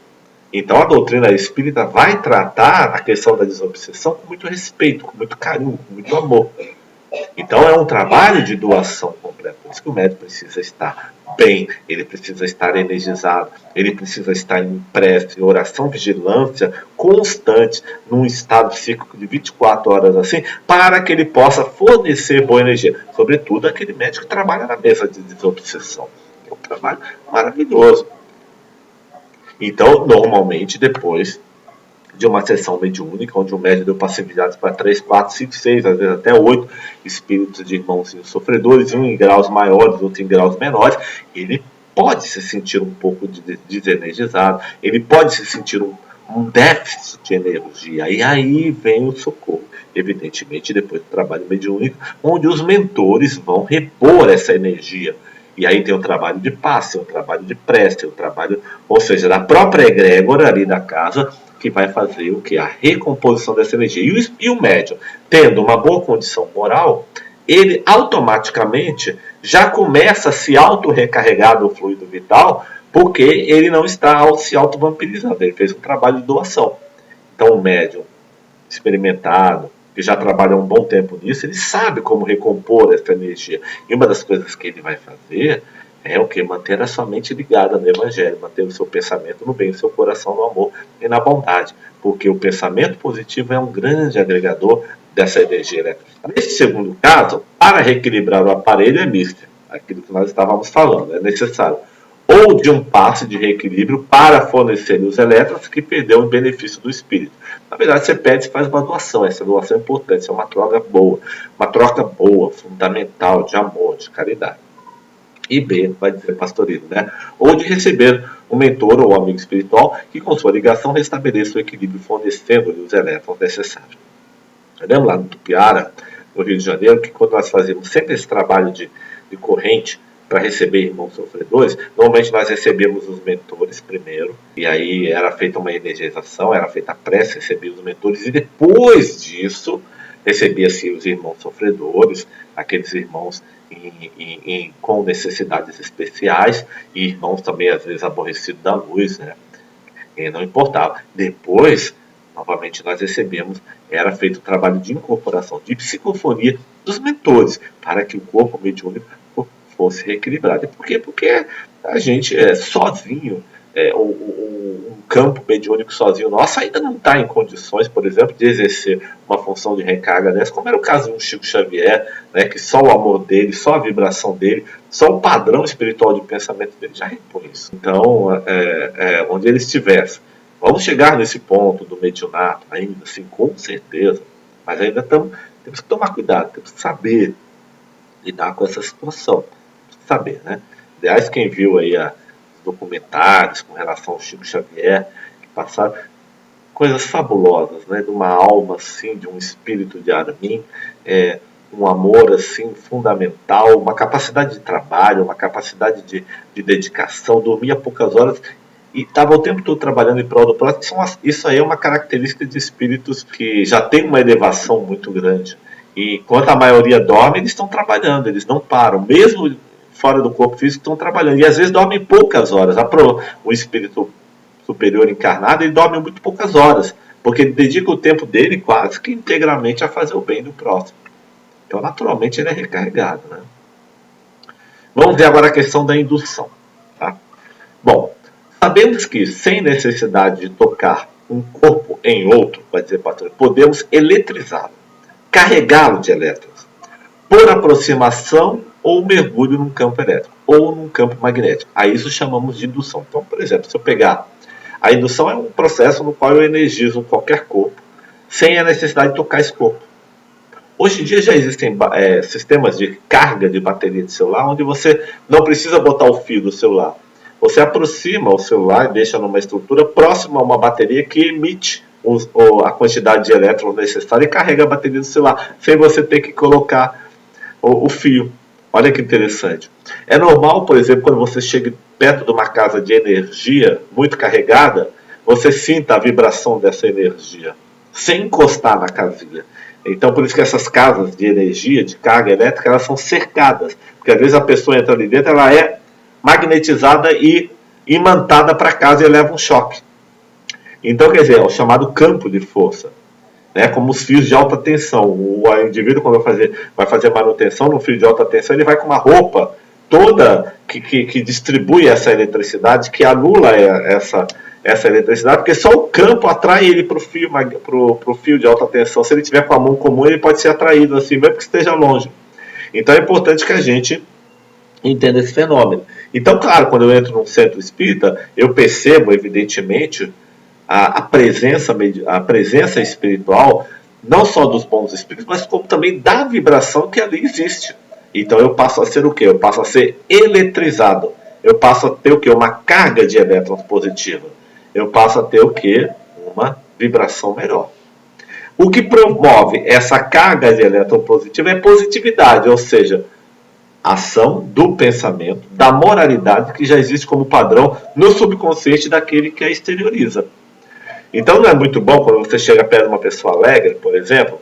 Speaker 1: Então a doutrina espírita vai tratar a questão da desobsessão com muito respeito, com muito carinho, com muito amor. Então é um trabalho de doação completa. Por isso que o médico precisa estar bem, ele precisa estar energizado, ele precisa estar em prece, em oração, vigilância constante, num estado psíquico de 24 horas assim, para que ele possa fornecer boa energia. Sobretudo aquele médico que trabalha na mesa de desobsessão. É um trabalho maravilhoso. Então, normalmente, depois de uma sessão mediúnica, onde o médium deu passividades para 3, 4, 5, 6, às vezes até 8 espíritos de irmãozinhos sofredores, um em graus maiores, outro em graus menores, ele pode se sentir um pouco desenergizado, ele pode se sentir um déficit de energia, e aí vem o socorro. Evidentemente, depois do trabalho mediúnico, onde os mentores vão repor essa energia. E aí tem o trabalho de passe, o trabalho de prece, o trabalho, ou seja, da própria egrégora ali da casa, que vai fazer o que? A recomposição dessa energia. E o médium, tendo uma boa condição moral, ele automaticamente já começa a se auto-recarregar do fluido vital, porque ele não está se auto-vampirizando, ele fez um trabalho de doação. Então o médium experimentado, que já trabalha há um bom tempo nisso, ele sabe como recompor essa energia. E uma das coisas que ele vai fazer é o que? Manter a sua mente ligada no Evangelho, manter o seu pensamento no bem, o seu coração no amor e na bondade. Porque o pensamento positivo é um grande agregador dessa energia elétrica. Neste segundo caso, para reequilibrar o aparelho é misto. Aquilo que nós estávamos falando, é necessário ou de um passe de reequilíbrio para fornecer os elétrons que perdeu o benefício do espírito. Na verdade, você pede e faz uma doação. Essa doação é importante, é uma troca boa, fundamental, de amor, de caridade. E B, vai dizer Pastorino, né? Ou de receber um mentor ou um amigo espiritual que, com sua ligação, restabeleça o equilíbrio, fornecendo-lhe os elétrons necessários. Eu lembro lá no Tupiara, no Rio de Janeiro, que quando nós fazíamos sempre esse trabalho de corrente para receber irmãos sofredores, normalmente nós recebíamos os mentores primeiro, e aí era feita uma energização, era feita a prece, recebia os mentores, e depois disso recebia-se os irmãos sofredores, aqueles irmãos com necessidades especiais, e irmãos também às vezes aborrecidos da luz, né? E não importava. Depois novamente nós recebemos, era feito o trabalho de incorporação, de psicofonia dos mentores, para que o corpo mediúnico fosse reequilibrado. E por quê? Porque a gente sozinho, um campo mediúnico sozinho nosso ainda não está em condições, por exemplo, de exercer uma função de recarga dessa, como era o caso de um Chico Xavier, né, que só o amor dele, só a vibração dele, só o padrão espiritual de pensamento dele já repõe isso. Então, onde ele estivesse, vamos chegar nesse ponto do mediunato ainda, assim, com certeza, mas ainda temos que tomar cuidado, temos que saber lidar com essa situação, saber, né? Aliás, quem viu aí documentários com relação ao Chico Xavier, que passaram coisas fabulosas, né? De uma alma assim, de um espírito de Armin, um amor assim fundamental, uma capacidade de trabalho, uma capacidade de dedicação, dormia poucas horas e estava o tempo todo trabalhando em prol do próximo. Isso aí é uma característica de espíritos que já tem uma elevação muito grande. E enquanto a maioria dorme, eles estão trabalhando, eles não param, mesmo fora do corpo físico, estão trabalhando. E às vezes dormem poucas horas. O espírito superior encarnado, ele dorme muito poucas horas, porque ele dedica o tempo dele quase que integralmente a fazer o bem do próximo. Então, naturalmente, ele é recarregado, né? Vamos ver agora a questão da indução. Tá? Bom, sabemos que, sem necessidade de tocar um corpo em outro, vai dizer patrão, podemos eletrizá-lo, carregá-lo de elétrons, por aproximação ou mergulho num campo elétrico, ou num campo magnético. A isso chamamos de indução. Então, por exemplo, se eu pegar... A indução é um processo no qual eu energizo qualquer corpo, sem a necessidade de tocar esse corpo. Hoje em dia já existem sistemas de carga de bateria de celular, onde você não precisa botar o fio do celular. Você aproxima o celular e deixa numa estrutura próxima a uma bateria que emite a quantidade de elétrons necessária e carrega a bateria do celular, sem você ter que colocar o fio. Olha que interessante. É normal, por exemplo, quando você chega perto de uma casa de energia muito carregada, você sinta a vibração dessa energia, sem encostar na casinha. Então, por isso que essas casas de energia, de carga elétrica, elas são cercadas. Porque às vezes a pessoa entra ali dentro, ela é magnetizada e imantada para casa e leva um choque. Então, quer dizer, é o chamado campo de força. Né, como os fios de alta tensão. O indivíduo, quando vai fazer manutenção no fio de alta tensão, ele vai com uma roupa toda que distribui essa eletricidade, que anula essa eletricidade, porque só o campo atrai ele para o fio de alta tensão. Se ele tiver com a mão comum, ele pode ser atraído assim, mesmo que esteja longe. Então é importante que a gente entenda esse fenômeno. Então, claro, quando eu entro num centro espírita, eu percebo, evidentemente, a presença espiritual, não só dos bons espíritos, mas como também da vibração que ali existe. Então eu passo a ser o quê? Eu passo a ser eletrizado. Eu passo a ter o quê? Uma carga de elétrons positiva. Eu passo a ter o quê? Uma vibração melhor. O que promove essa carga de elétron positiva é positividade, ou seja, ação do pensamento, da moralidade que já existe como padrão no subconsciente daquele que a exterioriza. Então não é muito bom quando você chega perto de uma pessoa alegre, por exemplo,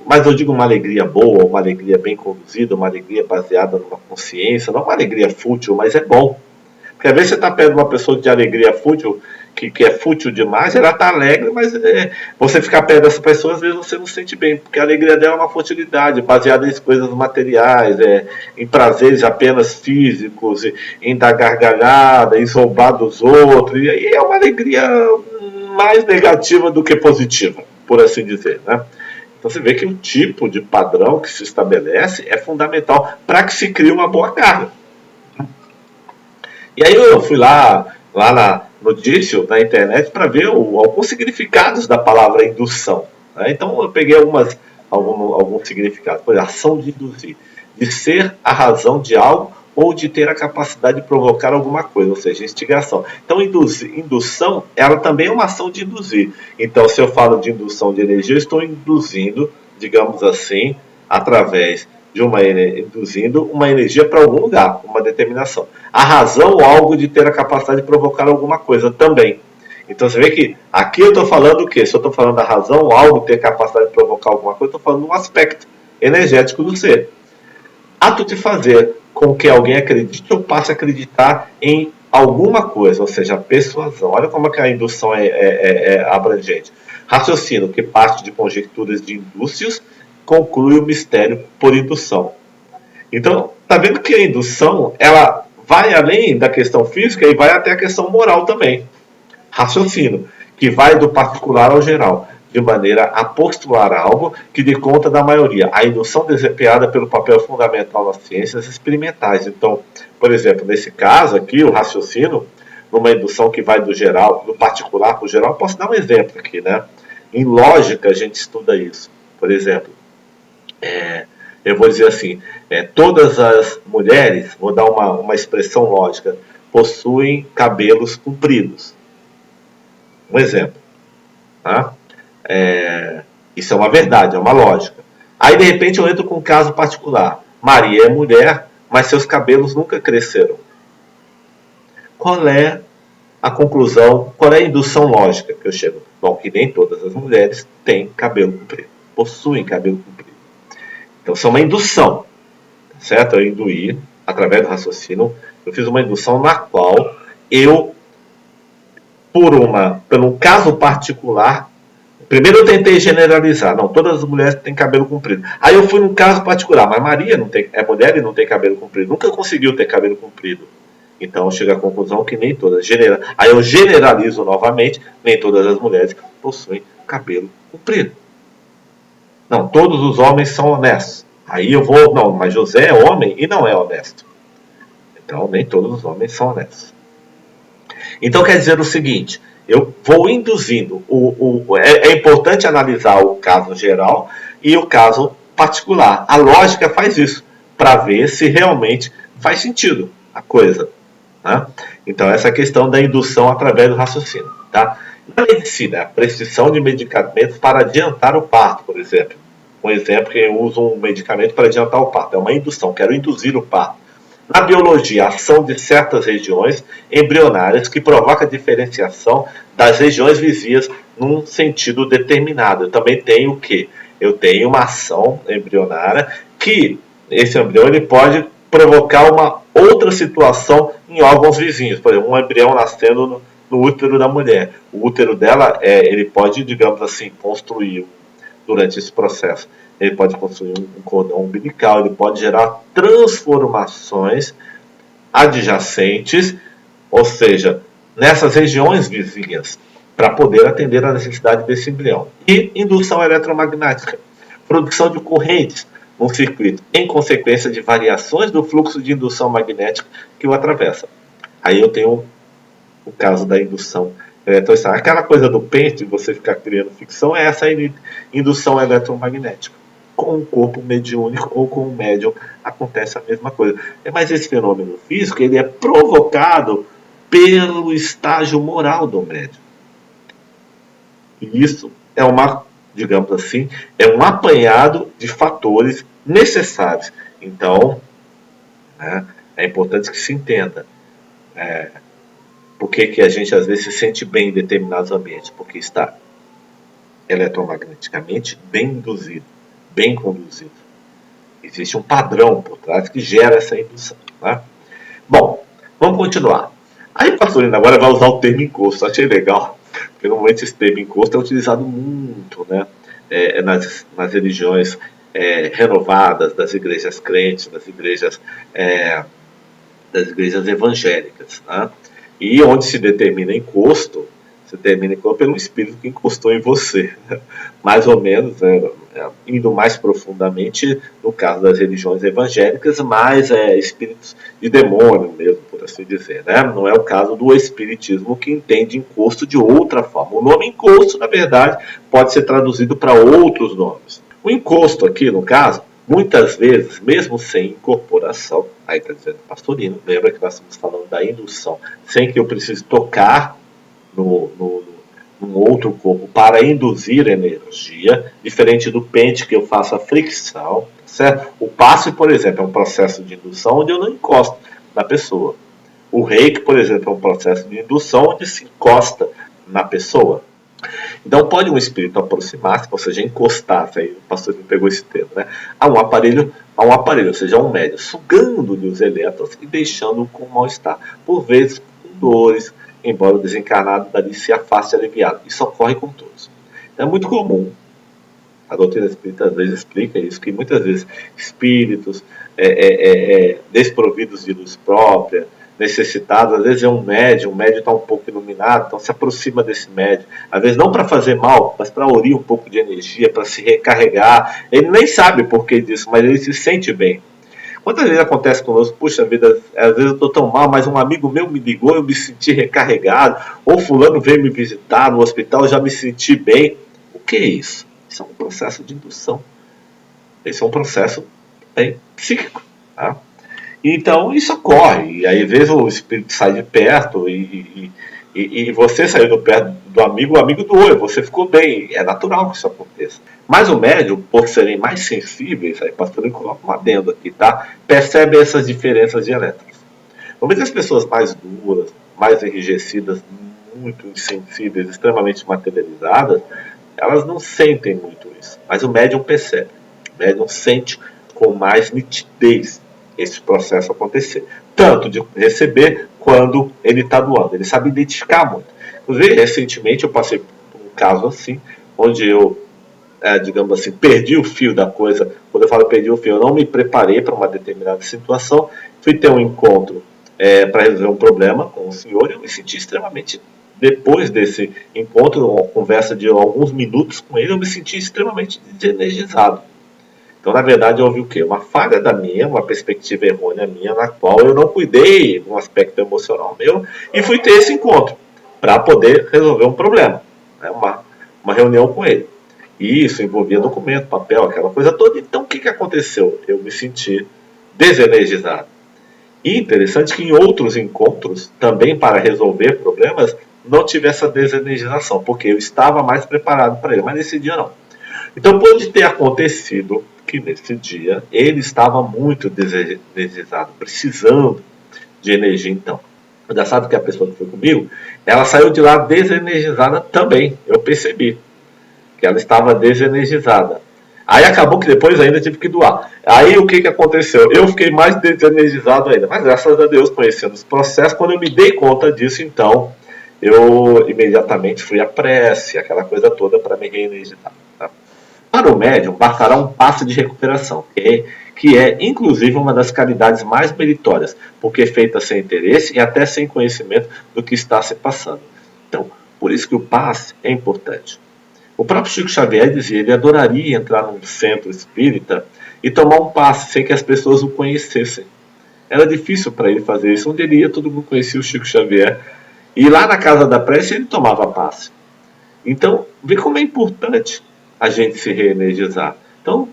Speaker 1: mas eu digo uma alegria boa, uma alegria bem conduzida, uma alegria baseada numa consciência, não uma alegria fútil, mas é bom. Porque às vezes você está perto de uma pessoa de alegria fútil, que é fútil demais, ela está alegre, mas você ficar perto dessa pessoa, às vezes você não se sente bem, porque a alegria dela é uma futilidade, baseada em coisas materiais, em prazeres apenas físicos, em dar gargalhada, em zombar dos outros, e aí é uma alegria mais negativa do que positiva, por assim dizer, né? Então você vê que o tipo de padrão que se estabelece é fundamental para que se crie uma boa carga. E aí eu fui lá no dício, na internet, para ver alguns significados da palavra indução. Né? Então eu peguei alguns significados. Por exemplo, ação de induzir. De ser a razão de algo ou de ter a capacidade de provocar alguma coisa, ou seja, instigação. Então indução, ela também é uma ação de induzir. Então se eu falo de indução de energia, eu estou induzindo, digamos assim, através de induzindo uma energia para algum lugar, uma determinação. A razão ou algo de ter a capacidade de provocar alguma coisa também. Então você vê que aqui eu estou falando o quê? Se eu estou falando da razão ou algo ter capacidade de provocar alguma coisa, eu estou falando de um aspecto energético do ser. Ato de fazer com que alguém acredite ou passe a acreditar em alguma coisa, ou seja, a persuasão. Olha como é que a indução é abrangente. Raciocínio que parte de conjecturas de indúcios conclui o mistério por indução. Então, tá vendo que a indução, ela vai além da questão física e vai até a questão moral também. Raciocínio, que vai do particular ao geral, de maneira a postular algo que dê conta da maioria. A indução desempenhada pelo papel fundamental nas ciências experimentais. Então, por exemplo, nesse caso aqui, o raciocínio, numa indução que vai do geral, do particular para o geral, eu posso dar um exemplo aqui, né? Em lógica, a gente estuda isso. Por exemplo, eu vou dizer assim, todas as mulheres, vou dar uma expressão lógica, possuem cabelos compridos. Um exemplo. Tá? Isso é uma verdade, é uma lógica. Aí, de repente, eu entro com um caso particular. Maria é mulher, mas seus cabelos nunca cresceram. Qual é a conclusão, qual é a indução lógica que eu chego? Bom, que nem todas as mulheres têm cabelo comprido, possuem cabelo comprido. Então, isso é uma indução, certo? Eu induí, através do raciocínio, eu fiz uma indução na qual eu, por um caso particular, primeiro eu tentei generalizar, não, todas as mulheres têm cabelo comprido. Aí eu fui num caso particular, mas Maria é mulher e não tem cabelo comprido, nunca conseguiu ter cabelo comprido. Então eu chego à conclusão que nem todas. Aí eu generalizo novamente, nem todas as mulheres possuem cabelo comprido. Não, todos os homens são honestos. Aí eu vou, não, mas José é homem e não é honesto. Então nem todos os homens são honestos. Então quer dizer o seguinte, eu vou induzindo. É importante analisar o caso geral e o caso particular. A lógica faz isso, para ver se realmente faz sentido a coisa. Né? Então, essa questão da indução através do raciocínio. Tá? Na medicina, a prescrição de medicamentos para adiantar o parto, por exemplo. Um exemplo que eu uso um medicamento para adiantar o parto. É uma indução, quero induzir o parto. Na biologia, a ação de certas regiões embrionárias que provoca a diferenciação das regiões vizinhas num sentido determinado. Eu também tenho o quê? Eu tenho uma ação embrionária que esse embrião ele pode provocar uma outra situação em órgãos vizinhos. Por exemplo, um embrião nascendo no útero da mulher. O útero dela, ele pode, digamos assim, construir, durante esse processo, ele pode construir um cordão umbilical, ele pode gerar transformações adjacentes, ou seja, nessas regiões vizinhas, para poder atender a necessidade desse embrião. E indução eletromagnética, produção de correntes um circuito em consequência de variações do fluxo de indução magnética que o atravessa. Aí eu tenho o caso da indução eletrostática. Aquela coisa do pente, de você ficar criando ficção, é essa indução eletromagnética. Com um corpo mediúnico ou com um médium acontece a mesma coisa. Mas esse fenômeno físico ele é provocado pelo estágio moral do médium. E isso é digamos assim, é um apanhado de fatores necessários. Então, é importante que se entenda por que a gente às vezes se sente bem em determinados ambientes, porque está eletromagneticamente bem induzido, bem conduzido. Existe um padrão por trás que gera essa indução. Né? Bom, vamos continuar. Aí o pastor Lino agora vai usar o termo encosto. Achei legal. Porque normalmente esse termo encosto é utilizado muito, né? Nas religiões renovadas, das igrejas crentes, das igrejas evangélicas. Né? E onde se determina encosto, se determina pelo espírito que encostou em você. Mais ou menos, indo mais profundamente, no caso das religiões evangélicas, mais espíritos de demônio mesmo, por assim dizer. Né? Não é o caso do espiritismo, que entende encosto de outra forma. O nome encosto, na verdade, pode ser traduzido para outros nomes. O encosto aqui, no caso, muitas vezes, mesmo sem incorporação, aí está dizendo o pastor Lino, lembra que nós estamos falando da indução, sem que eu precise tocar num outro corpo para induzir energia, diferente do pente que eu faço a fricção, certo? O passe, por exemplo, é um processo de indução onde eu não encosto na pessoa. O reiki, por exemplo, é um processo de indução onde se encosta na pessoa. Então pode um espírito aproximar-se, ou seja, encostar-se, aí o pastor me pegou esse termo, né? a um aparelho, ou seja, a um médium, sugando-lhe os elétrons e deixando-o com mal-estar. Por vezes, com dores, embora o desencarnado dali se afaste aliviado. Isso ocorre com todos. É muito comum. A doutrina espírita às vezes explica isso, que muitas vezes espíritos desprovidos de luz própria, necessitados, às vezes é um médium, o médium está um pouco iluminado, então se aproxima desse médium, às vezes não para fazer mal, mas para aurir um pouco de energia, para se recarregar. Ele nem sabe por que disso, mas ele se sente bem. Quantas vezes acontece conosco, puxa vida, às vezes eu estou tão mal, mas um amigo meu me ligou, eu me senti recarregado, ou fulano veio me visitar no hospital, eu já me senti bem. O que é isso? Isso é um processo de indução. Esse é um processo psíquico. Tá? Então isso ocorre. E aí às vezes o espírito sai de perto e você saiu do perto do amigo, o amigo doeu, você ficou bem. É natural que isso aconteça. Mas o médium, por serem mais sensíveis, aí pastor coloca um adendo aqui, tá? Percebe essas diferenças de elétrons. Normalmente as pessoas mais duras, mais enrijecidas, muito insensíveis, extremamente materializadas, elas não sentem muito isso. Mas o médium percebe. O médium sente com mais nitidez esse processo acontecer. Tanto de receber quando ele está doando. Ele sabe identificar muito. Inclusive, recentemente eu passei por um caso assim, onde eu, digamos assim, perdi o fio da coisa. Quando eu falo perdi o fio, eu não me preparei para uma determinada situação. Fui ter um encontro para resolver um problema com o senhor e eu me senti extremamente, depois desse encontro, uma conversa de alguns minutos com ele, eu me senti extremamente desenergizado. Então, na verdade, houve o quê? Uma falha da minha, uma perspectiva errônea minha, na qual eu não cuidei de um aspecto emocional meu e fui ter esse encontro para poder resolver um problema. Né? Uma reunião com ele. E isso envolvia documento, papel, aquela coisa toda. Então, o que aconteceu? Eu me senti desenergizado. E interessante que em outros encontros, também para resolver problemas, não tive essa desenergização, porque eu estava mais preparado para ele, mas nesse dia não. Então pode ter acontecido que nesse dia ele estava muito desenergizado, precisando de energia então. Já sabe que a pessoa que foi comigo, ela saiu de lá desenergizada também, eu percebi que ela estava desenergizada. Aí acabou que depois ainda tive que doar. Aí o que aconteceu? Eu fiquei mais desenergizado ainda. Mas graças a Deus, conhecendo os processos, quando eu me dei conta disso, então, eu imediatamente fui à prece, aquela coisa toda para me reenergizar. Tá? Para o médium, bastará um passo de recuperação, que é inclusive uma das caridades mais meritórias, porque é feita sem interesse e até sem conhecimento do que está se passando. Então, por isso que o passe é importante. O próprio Chico Xavier dizia que ele adoraria entrar num centro espírita e tomar um passe sem que as pessoas o conhecessem. Era difícil para ele fazer isso. Onde ele ia, todo mundo conhecia o Chico Xavier. E lá na casa da prece ele tomava passe. Então, vê como é importante a gente se reenergizar. Então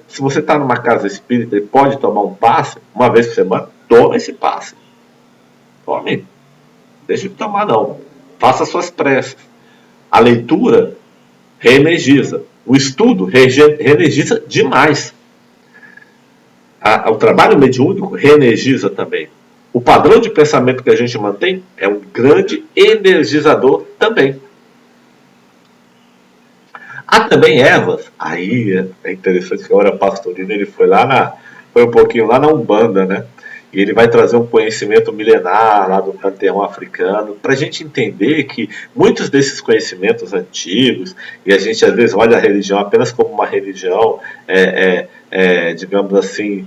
Speaker 1: se você está numa casa espírita e pode tomar um passe, uma vez por semana, toma esse passe. Tome. Não deixe de tomar, não. Faça suas preces. A leitura reenergiza. O estudo reenergiza demais. O trabalho mediúnico reenergiza também. O padrão de pensamento que a gente mantém é um grande energizador também. Há também ervas. Aí é interessante que agora Pastorino ele foi um pouquinho lá na Umbanda, né? E ele vai trazer um conhecimento milenar lá do panteão africano, para a gente entender que muitos desses conhecimentos antigos, e a gente às vezes olha a religião apenas como uma religião, digamos assim,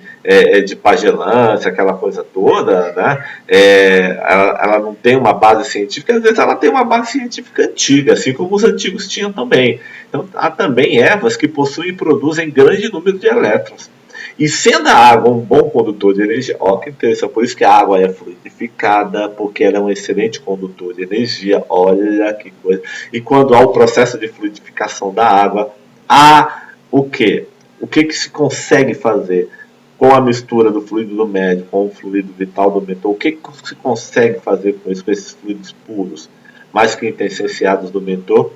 Speaker 1: de pagelância, aquela coisa toda, né? Ela não tem uma base científica, às vezes ela tem uma base científica antiga, assim como os antigos tinham também. Então há também ervas que possuem e produzem grande número de elétrons. E sendo a água um bom condutor de energia, olha que interessante, por isso que a água é fluidificada, porque ela é um excelente condutor de energia, olha que coisa. E quando há o processo de fluidificação da água, há o quê? O que se consegue fazer com a mistura do fluido do médio com o fluido vital do mentor? O que se consegue fazer com isso, com esses fluidos puros, mais que intenssenciados do mentor?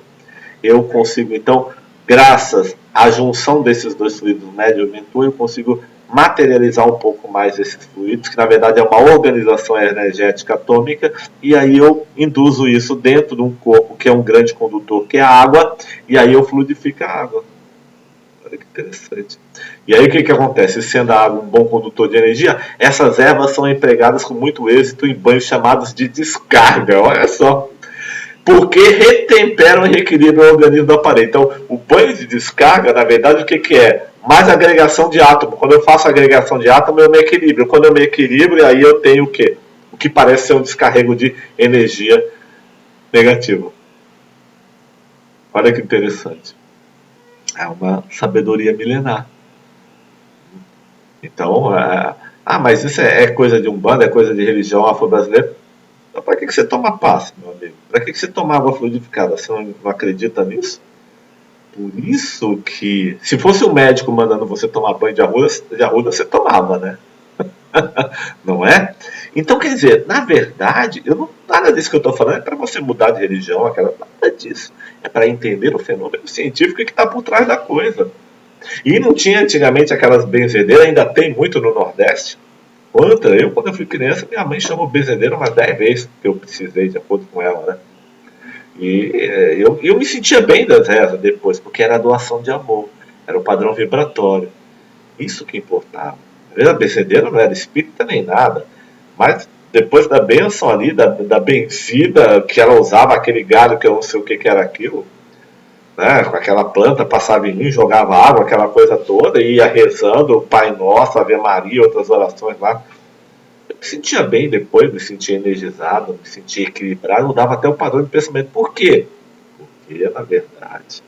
Speaker 1: Eu consigo, então, graças à junção desses dois fluidos, médio e mentor, eu consigo materializar um pouco mais esses fluidos, que na verdade é uma organização energética atômica, e aí eu induzo isso dentro de um corpo que é um grande condutor, que é a água, e aí eu fluidifico a água. Olha que interessante. E aí o que acontece? Sendo a água um bom condutor de energia, essas ervas são empregadas com muito êxito em banhos chamados de descarga. Olha só. Porque retemperam e reequilibram o organismo do aparelho. Então, o banho de descarga, na verdade, o que é? Mais agregação de átomo. Quando eu faço agregação de átomo, eu me equilibro. Quando eu me equilibro, aí eu tenho o quê? O que parece ser um descarrego de energia negativa. Olha que interessante. É uma sabedoria milenar. Então, mas isso é coisa de Umbanda, é coisa de religião afro-brasileira. Então, para que você toma passe, meu amigo? Para que você toma água fluidificada? Você não acredita nisso? Por isso que, se fosse um médico mandando você tomar banho de arruda você tomava, né? Não é? Então, quer dizer, na verdade, nada disso que eu estou falando é para você mudar de religião, nada disso. É para entender o fenômeno científico que está por trás da coisa. E não tinha antigamente aquelas benzedeiras, ainda tem muito no Nordeste. Quando eu fui criança, minha mãe chamou benzedeira umas 10 vezes que eu precisei, de acordo com ela, né? E eu me sentia bem das rezas depois, porque era doação de amor, era o padrão vibratório. Isso que importava. A benzedeira não era espírita nem nada, mas depois da bênção ali, da benzida, que ela usava aquele galho que eu não sei o que era aquilo, né, com aquela planta, passava em mim, jogava água, aquela coisa toda, e ia rezando Pai Nosso, Ave Maria, outras orações lá. Eu me sentia bem depois, me sentia energizado, me sentia equilibrado, mudava até o padrão de pensamento. Por quê? Porque, na verdade,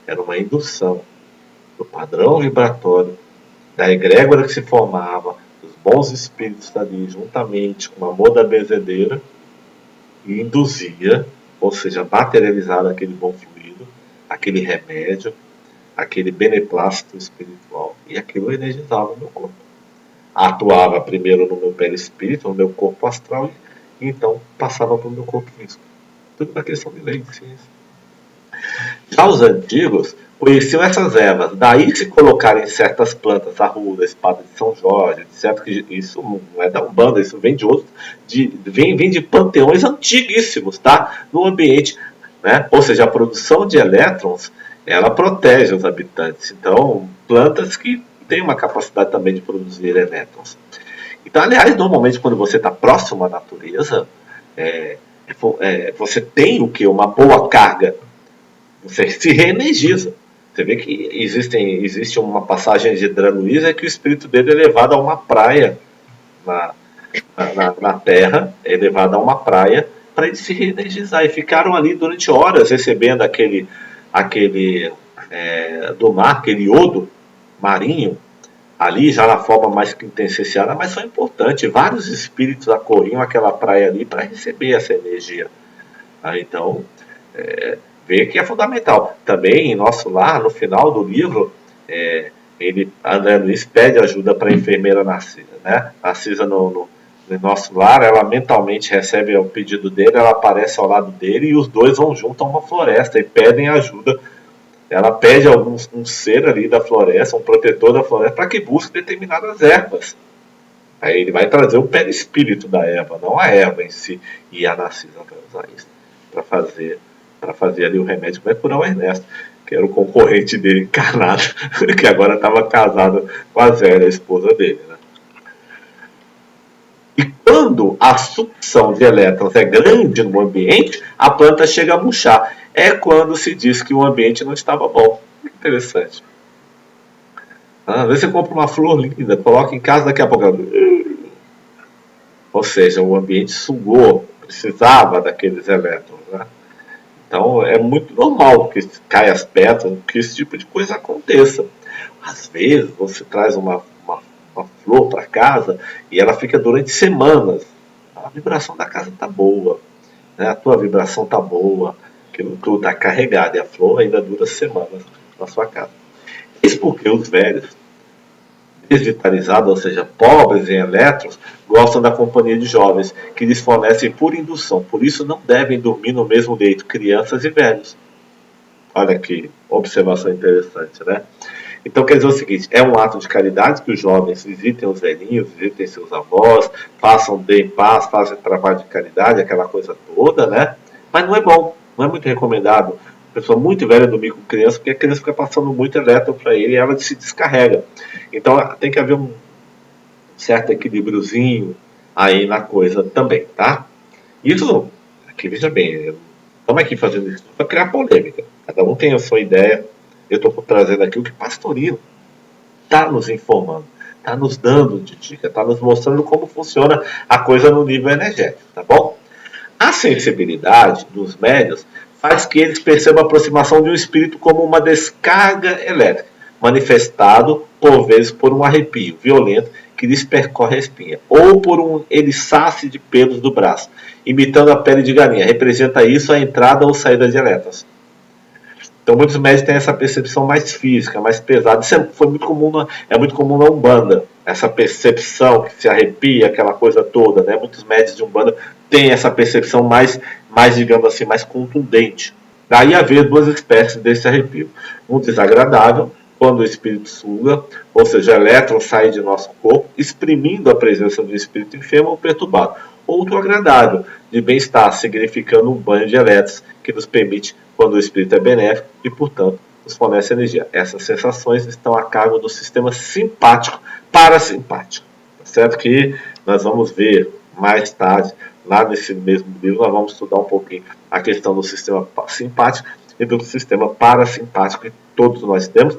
Speaker 1: era uma indução do padrão vibratório, da egrégora que se formava, dos bons espíritos ali, juntamente com o amor da benzedeira, e induzia, ou seja, materializava aquele bom fluido, aquele remédio, aquele beneplácito espiritual, e aquilo energizava o meu corpo. Atuava primeiro no meu perispírito, no meu corpo astral, e então passava para o meu corpo físico. Tudo uma questão de lei de ciência. Já os antigos conheciam essas ervas, daí se colocarem certas plantas, arruda, espada de São Jorge, etc. Que isso não é da Umbanda, isso vem de outros, vem de panteões antiguíssimos, tá? No ambiente, né? Ou seja, a produção de elétrons, ela protege os habitantes. Então, plantas que têm uma capacidade também de produzir elétrons. Então, aliás, normalmente quando você está próximo à natureza, você tem o que? Uma boa carga. Você se reenergiza. Você vê que existe uma passagem de André Luiz, é que o espírito dele é levado a uma praia na Terra, é levado a uma praia para ele se reenergizar. E ficaram ali durante horas recebendo aquele do mar, aquele iodo marinho, ali já na forma mais intensificada, mas foi importante. Vários espíritos acorriam aquela praia ali para receber essa energia. Então, ver que é fundamental. Também em nosso lar, no final do livro, André Luiz pede ajuda para a enfermeira Narcisa. Né? Narcisa no nosso lar, ela mentalmente recebe o pedido dele, ela aparece ao lado dele e os dois vão junto a uma floresta e pedem ajuda. Ela pede um ser ali da floresta, um protetor da floresta, para que busque determinadas ervas. Aí ele vai trazer o perispírito da erva, não a erva em si. E a Narcisa vai usar isso para fazer ali o remédio que vai curar o Ernesto, que era o concorrente dele encarnado, que agora estava casado com a Zélia, a esposa dele. Né? E quando a sucção de elétrons é grande no ambiente, a planta chega a murchar. É quando se diz que o ambiente não estava bom. Interessante. Às vezes você compra uma flor linda, coloca em casa, daqui a pouco ela... Ou seja, o ambiente sugou, precisava daqueles elétrons. Né? Então é muito normal que caia as pétalas, que esse tipo de coisa aconteça. Às vezes você traz uma flor para casa e ela fica durante semanas. A vibração da casa está boa, né? A tua vibração está boa, aquilo tudo está carregado e a flor ainda dura semanas na sua casa. Isso porque os velhos, desvitalizados, ou seja, pobres em elétrons, gostam da companhia de jovens, que lhes fornecem por indução. Por isso não devem dormir no mesmo leito crianças e velhos. Olha que observação interessante, né? Então quer dizer o seguinte, é um ato de caridade que os jovens visitem os velhinhos, visitem seus avós, deem paz, façam trabalho de caridade, aquela coisa toda, né? Mas não é bom, não é muito recomendado pessoa muito velha dormir com criança, porque a criança fica passando muito elétron para ele e ela se descarrega. Então tem que haver um certo equilíbriozinho aí na coisa também, tá? Isso, aqui veja bem, estamos aqui fazendo isso para criar polêmica. Cada um tem a sua ideia. Eu estou trazendo aqui o que Pastorino está nos informando, está nos dando de dica, está nos mostrando como funciona a coisa no nível energético, tá bom? A sensibilidade dos médios faz que eles percebam a aproximação de um espírito como uma descarga elétrica, manifestado por vezes por um arrepio violento que lhes percorre a espinha, ou por um eriçace de pelos do braço, imitando a pele de galinha. Representa isso a entrada ou saída de elétrons. Então muitos médios têm essa percepção mais física, mais pesada. Isso é muito comum na Umbanda, essa percepção que se arrepia, aquela coisa toda, né? Muitos médios de Umbanda têm essa percepção mais, digamos assim, mais contundente. Daí haver duas espécies desse arrepio. Um desagradável, quando o espírito suga, ou seja, elétron sai de nosso corpo, exprimindo a presença do espírito enfermo ou perturbado. Outro agradável, de bem-estar, significando um banho de elétrons que nos permite quando o espírito é benéfico e, portanto, nos fornece energia. Essas sensações estão a cargo do sistema simpático parasimpático. Tá certo que nós vamos ver mais tarde, lá nesse mesmo livro, nós vamos estudar um pouquinho a questão do sistema simpático e do sistema parasimpático que todos nós temos.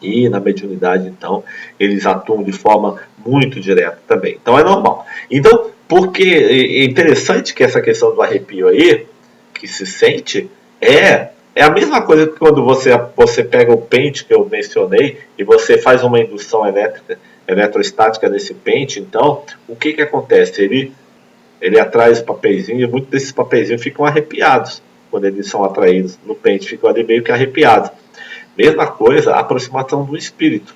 Speaker 1: E na mediunidade, então, eles atuam de forma muito direta também. Então é normal. Então, porque é interessante que essa questão do arrepio aí, que se sente, é a mesma coisa que quando você pega o pente que eu mencionei e você faz uma indução eletrostática nesse pente. Então, o que acontece? Ele atrai os papeizinhos e muitos desses papeizinhos ficam arrepiados. Quando eles são atraídos no pente, ficam ali meio que arrepiados. Mesma coisa, a aproximação do espírito.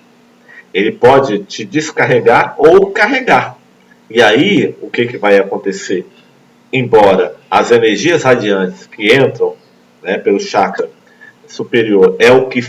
Speaker 1: Ele pode te descarregar ou carregar. E aí, o que vai acontecer? Embora as energias radiantes que entram, né, pelo chakra superior é o que,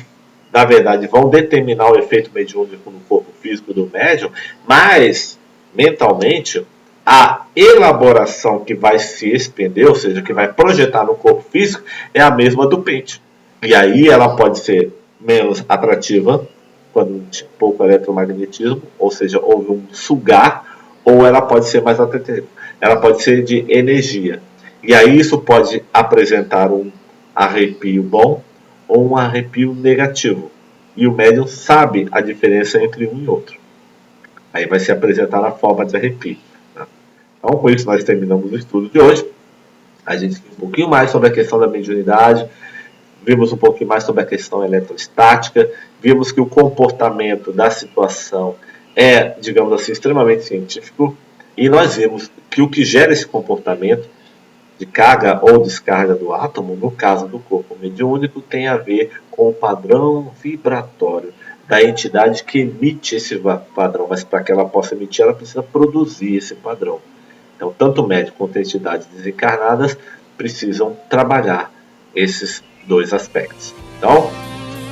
Speaker 1: na verdade, vão determinar o efeito mediúnico no corpo físico do médium, mas, mentalmente, a elaboração que vai se expender, ou seja, que vai projetar no corpo físico, é a mesma do pente. E aí ela pode ser menos atrativa, quando tem pouco eletromagnetismo, ou seja, houve um sugar, ou ela pode ser mais atrativa. Ela pode ser de energia. E aí isso pode apresentar um arrepio bom ou um arrepio negativo. E o médium sabe a diferença entre um e outro. Aí vai se apresentar na forma de arrepio. Né? Então, com isso, nós terminamos o estudo de hoje. A gente viu um pouquinho mais sobre a questão da mediunidade, vimos um pouquinho mais sobre a questão eletrostática, vimos que o comportamento da situação é, digamos assim, extremamente científico, e nós vimos que o que gera esse comportamento de carga ou descarga do átomo, no caso do corpo mediúnico, tem a ver com o padrão vibratório da entidade que emite esse padrão, mas para que ela possa emitir, ela precisa produzir esse padrão. Então, tanto o médium quanto entidades desencarnadas precisam trabalhar esses dois aspectos. Então,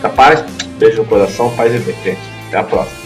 Speaker 1: capaz, beijo no coração, paz e bem, gente. Até a próxima.